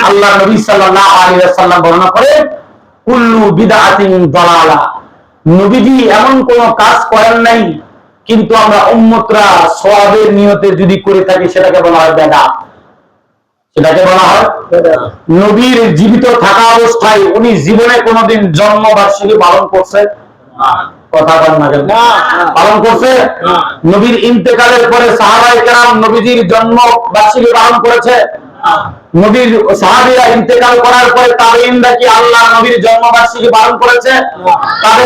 আল্লাহ নবী সাল্লাল্লাহু আলাইহি ওয়াসাল্লাম বর্ণনা করেন কুল্লু বিদআতিন দালালা। নবীজি এমন কোন কাজ করেন নাই কিন্তু আমরা উম্মতরা সওয়াবের নিয়তে যদি করে থাকি সেটাকে বলা হয় বিদআত। সেটাকে বলা হয় নবীর জীবিত থাকা অবস্থায় উনি জীবনে কোনোদিন জন্মবার্ষিকী পালন করছে? কথা বলেন না কেন? পালন করছে? নবীর ইন্তেকালের পরে সাহাবায়ে কেরাম নবীজির জন্মবার্ষিকী পালন করেছে? নবীর সাহাবীরা ইন্তেকাল করার পরে তাবেঈনরা কি আল্লাহর নবীর জন্মবার্ষিকী পালন করেছে?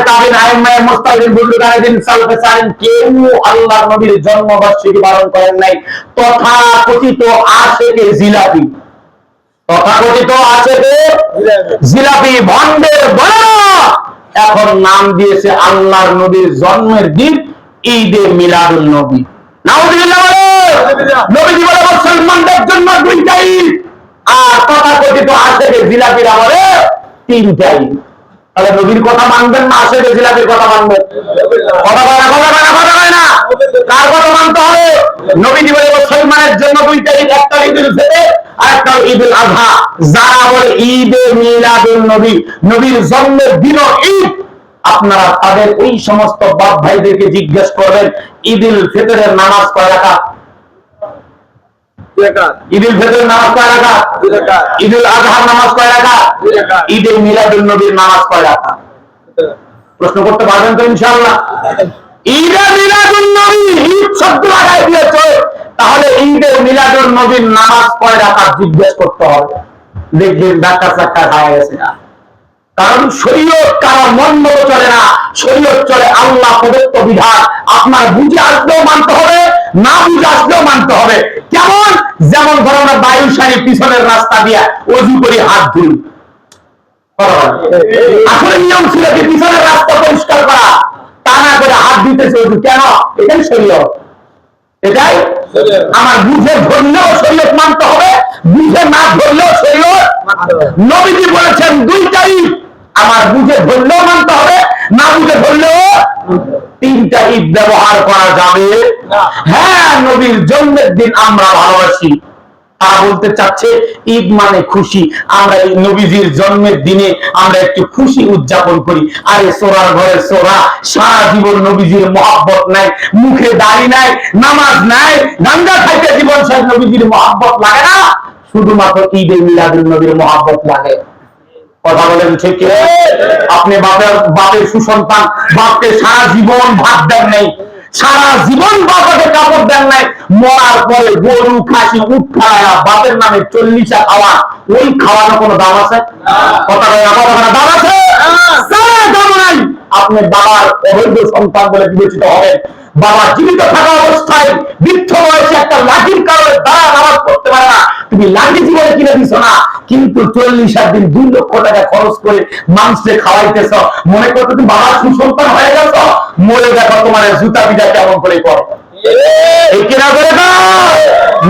তাবেঈন আইম্মায়ে মুজতাহিদিন বুজুর্গানিদিন সালফে সালিহিন কেউ আল্লাহর নবীর জন্মবার্ষিকী পালন করেন নাই। তথাকথিত আশেকে জিলাপি, তথাকথিত আশেকে জিলাপি ভণ্ডের বড় এখন নাম দিয়েছে আল্লাহর নবীর জন্মের দিন ঈদে মিলাদুন নবী। নাউযুবিল্লাহ বলে নবীজি বলে মুসলমানদের জন্য দুইটা ঈদ, আর তথাকথিত আশেকে জিলাপিরা বলে তিনটা ঈদ। তাহলে নবীর কথা মানবেন না আশেকে জিলাপির কথা মানবেন? কথা বলে না, কার কথা মানতে হবে? নবীজি বলে মুসলমানের জন্য দুইটা ঈদ, একটা ঈদুল ফিতর আর একটা ঈদুল আযহা। যারা বলে ঈদে মিলাদুন নবী, নবীর জন্মের দিনও ঈদ, আপনারা তাদের ওই সমস্ত বাপ ভাইদেরকে জিজ্ঞেস করবেন ঈদুল ফিতরের নামাজ কয় রাকাত? ঈদুল ফিতরের নামাজ কয় রাকাত? ঈদুল আযহার নামাজ কয় রাকাত? ঈদে মিলাদুন নবীর নামাজ কয় রাকাত? প্রশ্ন করতে পারবেন তো ইনশাআল্লাহ? ঈদে মিলাদুন নবী ঈদ শব্দ লাগাই দিয়েছে, তাহলে ঈদে মিলাদুন নবীর নামাজ কয় রাকাত জিজ্ঞেস করতে হবে। দেখবেন ধাক্কা চাক্কা খাওয়া গেছে না। কারণ শরীয়ত কারো মন মতো চলে না, শরীয়ত চলে আল্লাহ প্রদত্ত বিধান। আপনার বুঝে আসলেও মানতে হবে, না বুঝে আসলেও মানতে হবে। কেমন? যেমন ধরো আমরা বায়ু সারি পিছনের রাস্তা দিয়ে ওযু করি, হাত ধুই, আসলে নিয়ম ছিল যে পিছনের রাস্তা পরিষ্কার করা, তা না করে হাত দিতেছে ওযু। কেন? এটাই শরীয়ত, এটাই আমার বুঝে ধরলেও শরীয়ত মানতে হবে, বুঝে না ধরলেও শরীয়ত। নবীজি বলেছেন দুইটা ঈদ, আমার বুঝে ধরলেও মানতে হবে, না বুঝে ধরলেও। তিনটা ঈদ ব্যবহার করা যাবে না। হ্যাঁ, নবীর জন্মের দিন আমরা ভালোবাসি, তারা বলতে চাচ্ছে ঈদ মানে খুশি। আমরা এই নবীজির জন্মের দিনে আমরা একটু খুশি উদযাপন করি। আরে সোরার ঘরে সোরা, সারা জীবন নবীজির মহব্বত নাই, মুখে দাড়ি নাই, নামাজ নাই, গাঞ্জা খাইতে জীবন শেষ, নবীজির মহব্বত লাগে না? শুধুমাত্র ঈদে মিলাদুন নবীর মহব্বত লাগে। কথা বলেন ঠিক? আপনি বাপের সুসন্তান, বাপকে সারা জীবন ভাত দেন নাই, সারা জীবন বাবাকে কাপড় দেন নাই, মরার পরে গরু খাসি উট খাওয়া, বাপের নামে 40টা খাওয়া, ওই খাওয়ানো কোনো দাম আছে? কথা বলে দাম আছে? দাম নাই। আপনি বাবার অবৈধ সন্তান বলে বিবেচিত হবেন। বাবা জীবিত থাকা অবস্থায় বৃদ্ধ বয়সে একটা লাঠির কারণে তারা নামাজ পড়তে পারে না, তুমি লাঠি জীবনে কিনে দিছ না, কিন্তু 40 দিন 2 লক্ষ টাকা খরচ করে মানুষকে খাওয়াইতেছ, মনে করতে তুমি বাবার সুসন্তান হয়ে গেছ। মরে দেখো তোমার জুতা পিটা কেমন করে করো। এই কেনা করে না?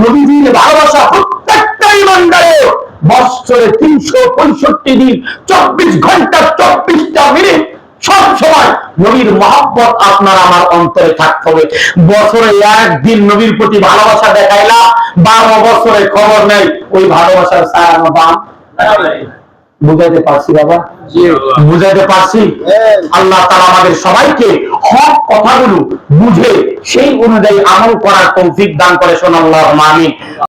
নবীজির ভালোবাসা প্রত্যেকটা ইমানদারের বছরে 365 দিন 24 ঘন্টা 24টা মিনিট সব সময় নবীর মহব্বত আপনার আমার অন্তরে থাকতে হবে। বছরে একদিন নবীর প্রতি ভালোবাসা দেখাইলাম, 12 বছরে খবর নেই, ওই ভালোবাসার ছায়ানো দাম। বুঝাইতে পারছি বাবা? বুঝাইতে পারছি? আল্লাহ তাআলা আমাদের সবাইকে হক কথাগুলো বুঝে সেই অনুযায়ী আমল করার তৌফিক দান করে। আল্লাহুম্মা আমিন।